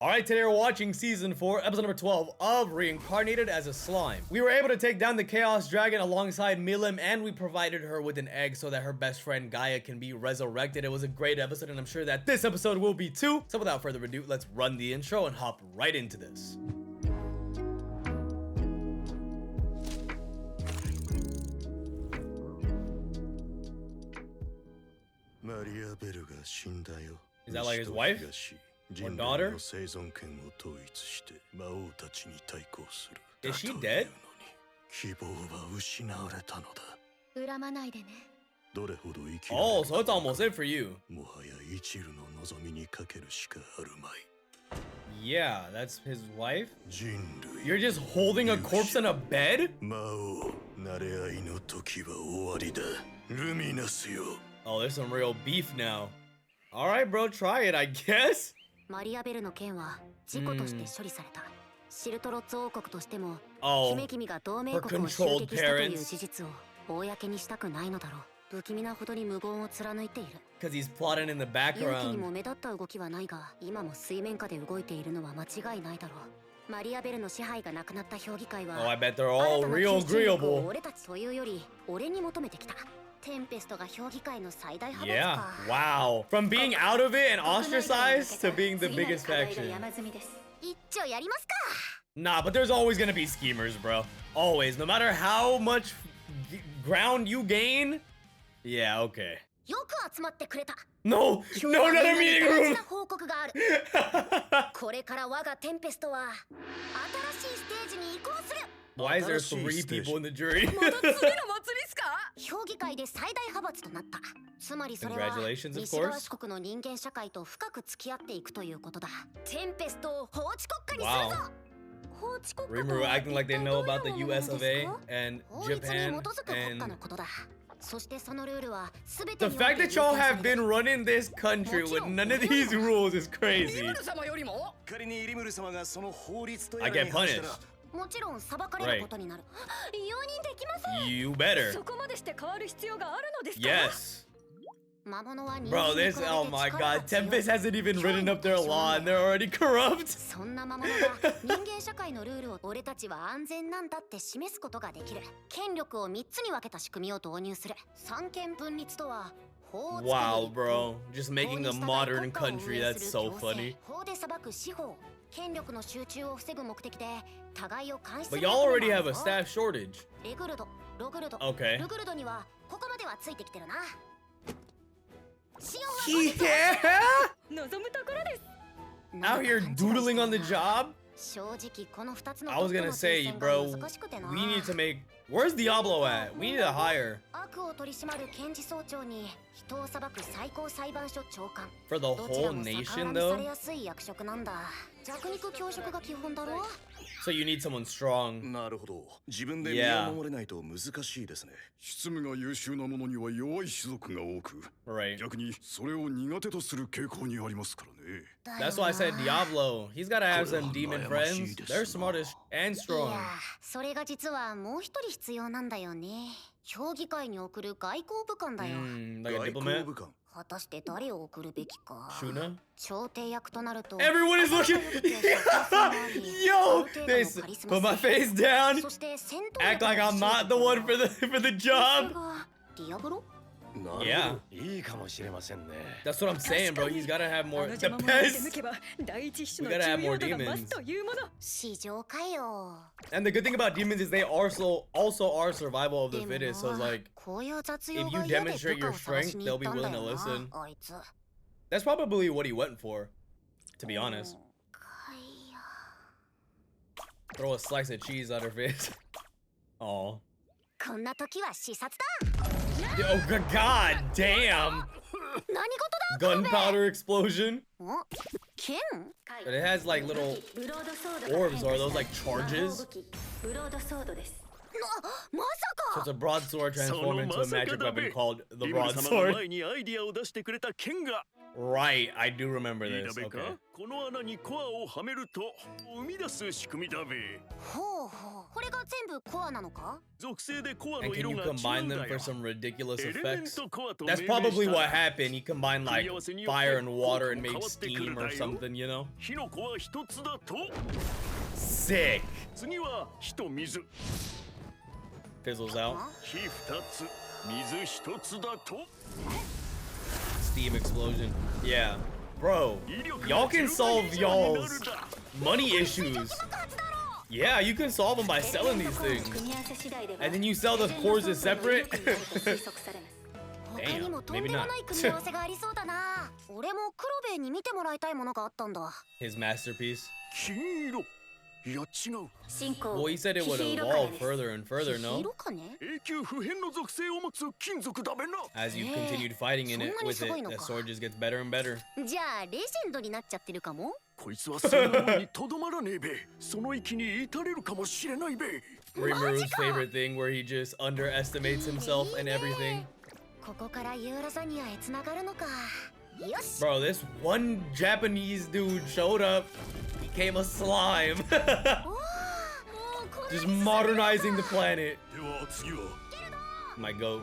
Alright, today we're watching Season 4, Episode number 12 of Reincarnated as a Slime. We were able to take down the Chaos Dragon alongside Milim, and we provided her with an egg so that her best friend Gaia can be resurrected. It was a great episode, and I'm sure that this episode will be too. So without further ado, let's run the intro and hop right into this. Is that like his wife? Or daughter? Is she dead? Oh, so it's almost it for you. Yeah, that's his wife? You're just holding a corpse in a bed? Oh, there's some real beef now. Alright, bro, try it, I guess. マリアベルの件は事故として処理された。シルトロッツ王国としても、姫君が同盟国を襲撃したという事実を公にしたくないのだろう。不気味なほどに無言を貫いている。Because he's plotting in the background. 勇気にも目立った動きはないが、今も水面下で動いているのは間違いないだろう。マリアベルの支配がなくなった評議会は、Oh, I bet they're all real agreeable. 俺たちというより、俺に求めてきた。テンペストが評議会の最大派閥 Yeah, か。 wow. From being out of it and ostracized to being the biggest faction. 一丁やりますか。 Nah, but there's always gonna be schemers, bro. Always. No matter how much ground you gain. Yeah, okay. よく集まってくれた。 No! No, another meeting room! 報告がある。これから我がテンペストは新しいステージに移行する。 Why is there 3 people in the jury? 評議会で最大派閥となった。つまりそれは Congratulations, of 西側 course. 四国の人間社会と深く付き合っていくということだ。テンペストを法治国家にするぞ。 法治国家 Remember acting like they know about the US of A and 法律に基 Japan づく国家 and のことだ。そしてそのルールはすべて the におい fact て that y'all have been running this country with none of these rules is crazy. I get punished. もちろん裁かれることになる。容認できません。 You better. そこまでして変わる必要があるのですか。 Yes. 魔物は人 Bro, 間に this, 比べて oh my 力が god, 強い。 Tempest hasn't even written up their law and they're already corrupt. そんな魔物が人間社会のルールを俺たちは安全なんだって示すことができる。権力を3つに分けた仕組みを導入する。三権分立とは法を作り Wow, bro. Just making a modern country, that's so funny. 法で裁く司法。権力の集中を防ぐ目的で互いを監視す But る。 y'all already have a staff shortage. レグルド、ログルド、 Okay. ルグルドにはここまではついてきてるな。 Yeah! 望むところです。 Out here doodling on the job? 正直この2つの I was gonna say, bro, we need to make... Where's Diablo at? We need to hire. 悪を取り締まる検事総長に人を裁く最高裁判所長官。 For the どちら whole も逆 nation, 恨みされ though? やすい役職なんだ。弱肉強食が基本だろ。 So you need someone strong. なるほど。自分で身を守れないと難しいですね。執務が優秀な者には弱い種族が多く、 Right. 逆にそれを苦手とする傾向にありますからね。 That's why I said Diablo. He's gotta have some demon friends. They're smart as and い strong. や、それが実はもう一人必要なんだよね。評議会に送る外交部官だよ。 Like a 外交 diplomat? 部官。果たして誰を送るべきか。 Shuna? 調停役となると Everyone is looking. Yo, this. Put my face down. そして戦闘 Act like I'm not the one for the job. ディアブロ Yeah. いいかもしれませんね。 That's what I'm saying, bro. He's gotta have more. The best. We gotta have more demons. 市場かよ。 And the good thing about demons is they also are survival of the fittest. So it's like こういう雑 if 用 you が嫌で demonstrate 部下 your を探し strength, に they'll 行っ be たんだ willing よ to な listen. あいつ。 That's probably what he went for, to be honest. かいや。 Throw a slice of cheese at her face. Oh. こんな時は視察だ。 Oh god damn! 何事だ。 Gunpowder explosion. お、剣？ But it has like little orbs, or are those like charges? まさ So か。 it's a broadsword そ transformed の into ま a さか magic だ weapon べ。 called the リムル様の broadsword. 前にアイディアを出してくれた剣が Right, I do remember this. Okay. この穴にコアをはめると生み出す仕組みだべ。ほうほう。これが全部コアなのか？属性でコア And の can 色 you が違うん combine だ them よ。 for some ridiculous エレメン effects? トコアと That's 命名 probably した what happened. He combined like 組み合わせによって fire and water and 効 made 果も変わってくる steam んだ or よ。 something, you know? 火の粉は一つだと。 Sick. 次は火と水。 Fizzles out. 火二つ、水一つだと。 Steam explosion. Yeah. Bro, y'all can solve y'all's money issues. Yeah, you can solve them by selling these things. And then you sell the cores as separate? Damn, 他にもとん maybe でも not. ない組み合わせがありそうだな。俺も黒部に見てもらいたいものがあったんだ。 His masterpiece. 金色。いや違う。 Well, he said it would evolve further and further, no? 色かね？ 永久不変の属性を持つ金属だべな。 As you continued fighting in it with it, the sword just gets better and better. じゃあレジェンドになっちゃってるかも？こいつはそのままにとどまらねえべ。その域に至れるかもしれないべ。 Rimuru's favorite thing where he just underestimates himself and everything. ここからユーラザニアへつながるのか。よし。 Bro, this one Japanese dude showed up, became a slime. Just modernizing the planet. では次は My goat. よ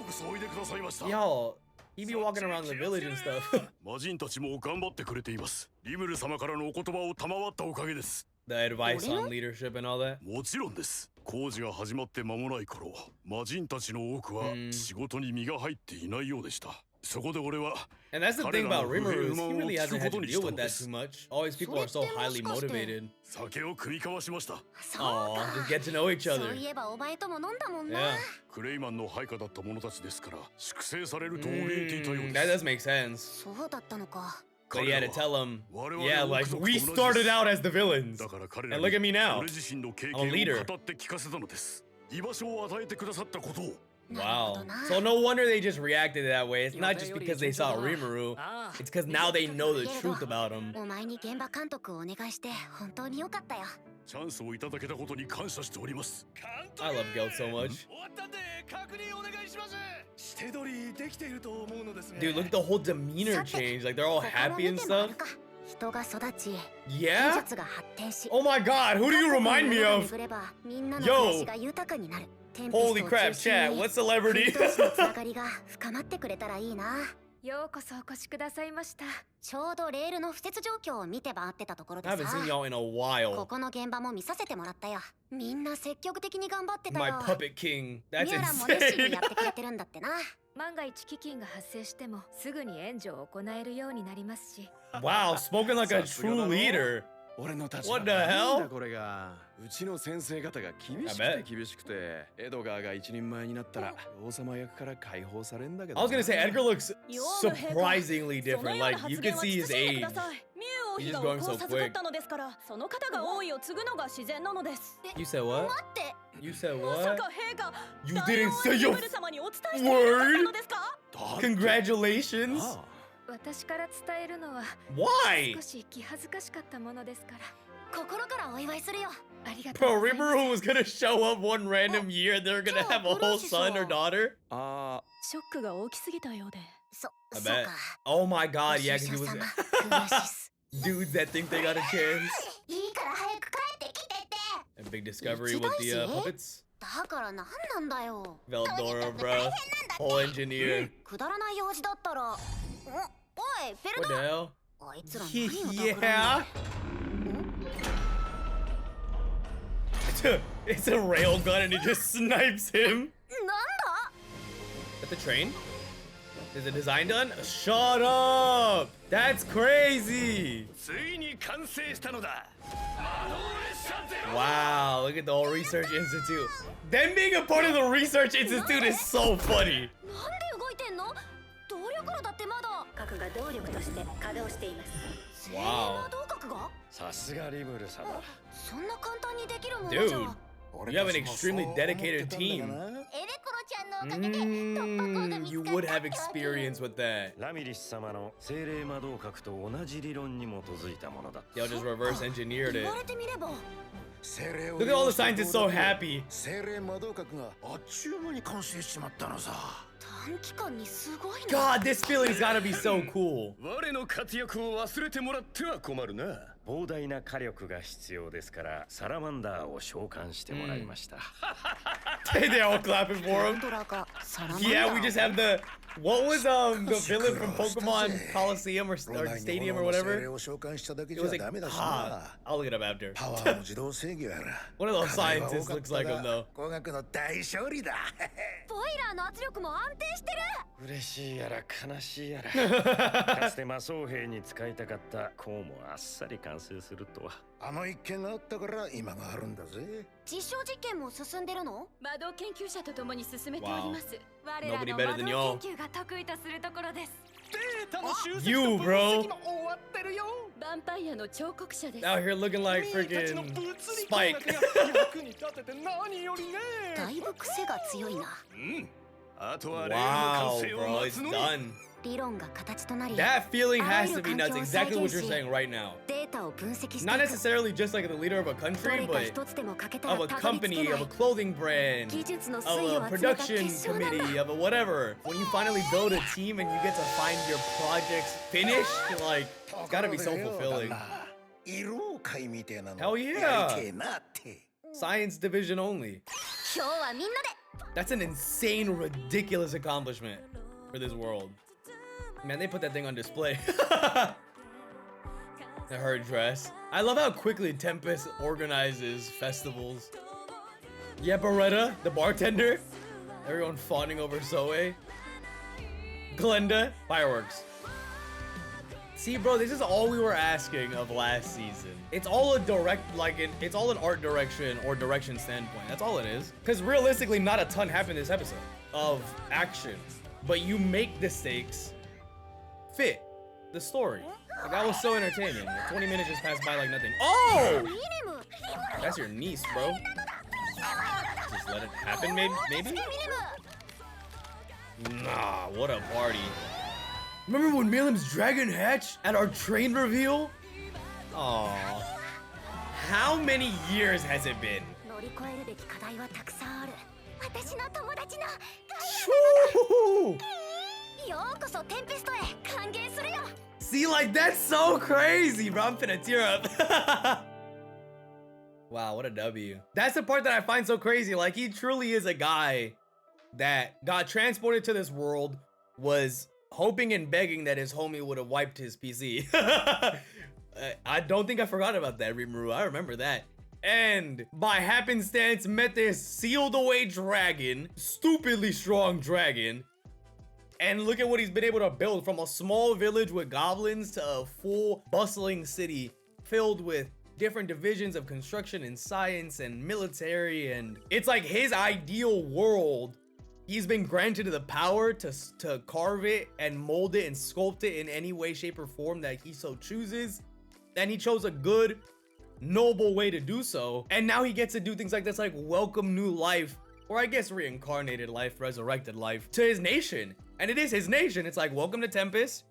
うこそおいでくださいました Yo, he be walking around the village and stuff. 魔人たちも頑張ってくれていますリムル様からのお言葉を賜ったおかげです The advice on leadership and all that. もちろんです工事が始まって間もない頃魔人たちの多くは仕事に身が入っていないようでしたそこで俺は And that's the thing about Rimuru is he really hasn't had to deal with that too much. All these people are so highly motivated. 酒を組み交わしました Aw, just get to know each そう other. いえばお前とも飲んだもんな。 Yeah. クレイマンの配下だった者たちですから粛清されると怯えていたよう That です does make sense. そうだったのか。 But he had to tell him, 我々 yeah, は like 族と we 同じです started out as the villains. だから彼ら And look at me に now. 俺自身の経 I'm a leader. 験を語って聞かせたのです居場所を与えてくださったことを Wow. So no wonder they just reacted that way. It's not just because they saw Rimuru. It's because now they know the truth about him. お前に現場監督をお願いして本当に良かったよ。チャンスをいただけたことに感謝しております I love Gelt so much. 終わったんで確認お願いします。して取りできていると思うのですね Dude, look at the whole demeanor change. Like they're all happy and stuff. 人が育ち、技 Yeah? 術が発展し、 Oh my god, who do you remind me of? 巡ればみんなの暮らしが豊かになる。 Holy crap, chat. What celebrity? 同士のつながりが深まってくれたらいいな。ようこそお越しくださいました。ちょうどレールの敷設状況を見て回ってたところで I さ haven't seen y'all in a こ while. この現場も見させてもらったよ。みんな積極的に頑張ってた My よ。 puppet king. ミ That's ュラも熱心に insane. やってくれてるんだってな。万が一飢饉が発生してもすぐに援助を行えるようになりますし。Wow, spoken like a true leader. 俺の立 What 場 the なんだ hell? これがうちの先生方が厳し I くて厳しくてエドガーが一人前になったら王様役から解放されんだけど I was gonna say Edgar looks surprisingly different. Like you can see his age. He's just going so quick. その方が王位を継ぐのが自然なのです。 You said what? 待って。 You said まさ what? か陛下 You 大 didn't 王 say リ your ムル様にお伝えしていなかったのですか？ congratulations. あ私から伝えるのは Why? 少し気恥ずかしかったものですから。心からお祝いするよ。ありがとう Bro, ございます。 Rimuru was gonna show up one random year. They're gonna have a whole son or daughter. あショックが大きすぎたようで。そ I そう bet. か。 Oh my god, yeah, お because 師 it 匠 was 様悔しいっす。 dudes that think they got a chance. いいから早く帰ってきてって。 A big discovery with the puppets. だからなんなんだよ。 Veldora, bro. Whole engineer. くだらない用事だったら。おい、フェル What the ダ。 hell? あいつら何を企んで Yeah. It's a railgun and it just snipes him. なんだ At the train? Is the design done? Shut up! That's crazy! ついに完成したのだ。 Wow, look at the whole research institute. Them being a part of the research institute is so funny. なんで動いてんの？動力炉だってまだ。核が動力として稼働しています。精霊な動核が？さすがリムル様そんな簡単にできるものじ Dude, ゃ。 you have an extremely dedicated team. エレクロちゃんのおかげで突破口が見つ You か would った have ってわけ。 experience with that. ラミリス様の精霊魔導閣と同じ理論に基づいたものだ。 They'll just reverse engineered 言 it. われてみれば。 Look at all the scientists so happy. 精霊魔導閣があっちゅう間に完成しちまったのさ God, this feeling's gotta be so cool. 我の活躍を忘れてもらっては困るな。膨大な火力が必要ですから、サラマンダーを召喚してもらいました。They all clapping for him. Yeah, we just have the what was the villain from Pokemon Coliseum or Stadium or whatever? It was like I'll look it up after. One of those scientists looks like him though. ボイラーの圧力も安定してる。嬉しいやら悲しいやら。かつて魔装兵に使いたかったこうもあっさり完成するとは。あの一件があったから今があるんだぜ。実証実験も進んでるの？魔導研究者と共に進めております。我ら Nobody の better 魔 than 導 y'all. 研究が得意とするところです。You, bro. ヴァンパイアの彫刻者です。 Out here looking like freaking Spike. だいぶ癖が強いな。あとは例の Wow, 完成を bro, 待 it's つのみ。 done. 理論が形となり、 That feeling has to be nuts. Exactly what you're saying right now. データを分析して Not necessarily just like the leader of a ど country, れか but 一つでも欠けたら of a たどり着け company, な of a い。 clothing brand, 技術の of 粋 a を集めた production 結晶なんだ。 committee, of a whatever. When you finally build a team and you get to find your projects finished, like, it's gotta be so fulfilling. 色会みたいなの Hell yeah. やりてえなって。 Science division only. 今日はみんなで。 That's an insane, ridiculous accomplishment for this world. Man, they put that thing on display. Her dress. I love how quickly Tempest organizes festivals. Yeah, Beretta, the bartender. Everyone fawning over Zoe. Glenda, fireworks. See, bro, this is all we were asking of last season. It's all a it's all an art direction or direction standpoint. That's all it is. Because realistically, not a ton happened this episode of action. But you make the stakes fit the story. Like, that was so entertaining. Like, 20 minutes just passed by like nothing. Oh! That's your niece, bro. Just let it happen, maybe? Nah, what a party. Remember when Milim's dragon hatched at our train reveal? Aww. How many years has it been? 乗り越えるべき課題はたくさんある。私の友達の Woo! ようこそテンペストへ歓迎するよ。 See, like, that's so crazy, bro. I'm finna tear up. Wow, what a W. That's the part that I find so crazy. Like, he truly is a guy that got transported to this world, was hoping and begging that his homie would have wiped his PC. I don't think I forgot about that, Rimuru. I remember that. And by happenstance, met this sealed away dragon, stupidly strong dragon. And look at what he's been able to build, from a small village with goblins to a full bustling city filled with different divisions of construction and science and military. And it's like his ideal world. He's been granted the power to carve it and mold it and sculpt it in any way, shape, or form that he so chooses. And he chose a good, noble way to do so. And now he gets to do things like this, like welcome new life, or I guess reincarnated life, resurrected life, to his nation. And it is his nation. It's like, welcome to Tempest.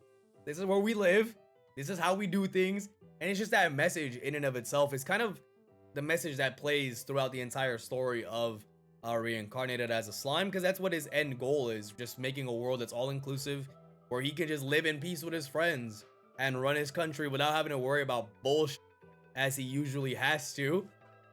This is where we live. This is how we do things. And it's just that message in and of itself. It's kind of the message that plays throughout the entire story of Reincarnated as a slime, because that's what his end goal is, just making a world that's all inclusive, where he can just live in peace with his friends and run his country without having to worry about bullshit as he usually has to.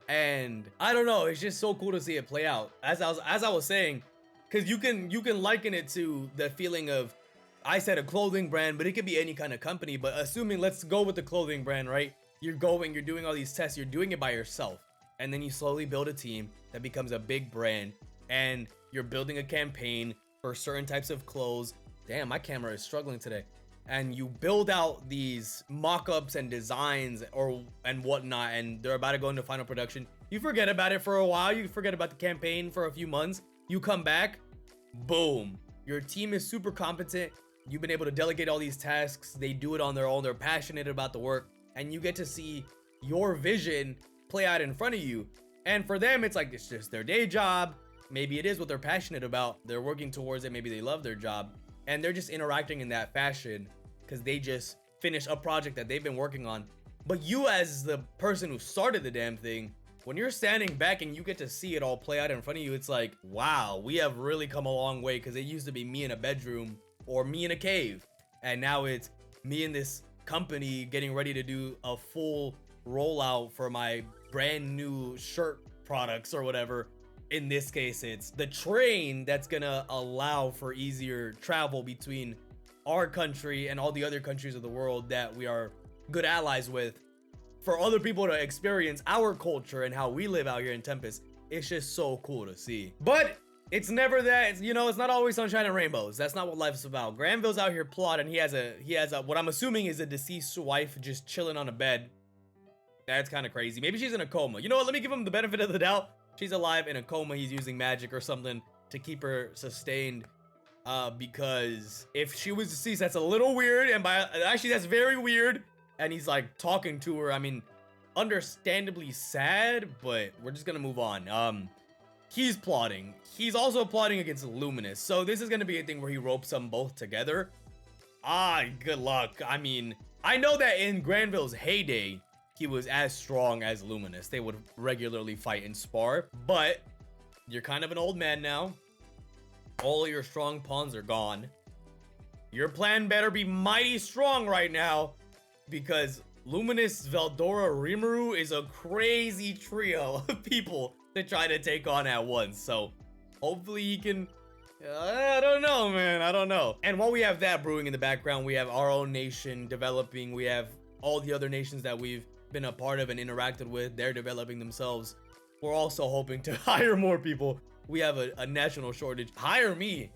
And I don't know, it's just so cool to see it play out. As I was saying, because you can liken it to the feeling of, I said a clothing brand, but it could be any kind of company. But assuming, let's go with the clothing brand, right? You're doing all these tests, you're doing it by yourself. And then you slowly build a team that becomes a big brand. And you're building a campaign for certain types of clothes. Damn, my camera is struggling today. And you build out these mock-ups and designs and whatnot, and they're about to go into final production. You forget about it for a while. You forget about the campaign for a few months. You come back, boom. Your team is super competent. You've been able to delegate all these tasks. They do it on their own. They're passionate about the work. And you get to see your vision play out in front of you. And for them, it's like, it's just their day job. Maybe it is what they're passionate about. They're working towards it. Maybe they love their job. And they're just interacting in that fashion because they just finished a project that they've been working on. But you, as the person who started the damn thing, when you're standing back and you get to see it all play out in front of you, it's like, wow, we have really come a long way, because it used to be me in a bedroom or me in a cave, and now it's me in this company getting ready to do a full rollout for my brand new shirt products or whatever. In this case, it's the train that's gonna allow for easier travel between our country and all the other countries of the world that we are good allies with, for other people to experience our culture and how we live out here in Tempest. It's just so cool to see. But it's never that, it's, you know, it's not always sunshine and rainbows. That's not what life's about. Granville's out here plotting. He has a what I'm assuming is a deceased wife just chilling on a bed. That's kind of crazy. Maybe she's in a coma. You know what? Let me give him the benefit of the doubt. She's alive in a coma. He's using magic or something to keep her sustained. Because if she was deceased, that's a little weird. And actually, that's very weird. And he's like talking to her. I mean, understandably sad, but we're just gonna move on. He's plotting. He's also plotting against Luminous. So this is gonna be a thing where he ropes them both together. Good luck. I mean, I know that in Granville's heyday, he was as strong as Luminous. They would regularly fight and spar, but you're kind of an old man now. All of your strong pawns are gone. Your plan better be mighty strong right now, because Luminous, Veldora, Rimuru is a crazy trio of people to try to take on at once. So hopefully he can, I don't know, man. I don't know. And while we have that brewing in the background, we have our own nation developing. We have all the other nations that we've been a part of and interacted with. They're developing themselves. We're also hoping to hire more people. We have a national shortage. Hire me.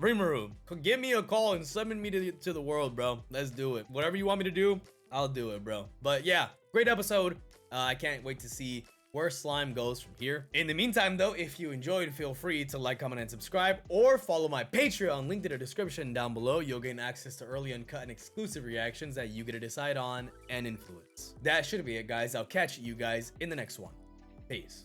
Rimuru, give me a call and summon me to the world, bro. Let's do it. Whatever you want me to do, I'll do it, bro. But yeah, great episode. I can't wait to see where Slime goes from here. In the meantime, though, if you enjoyed, feel free to like, comment, and subscribe, or follow my Patreon, linked in the description down below. You'll gain access to early, uncut, and exclusive reactions that you get to decide on and influence. That should be it, guys. I'll catch you guys in the next one. Peace.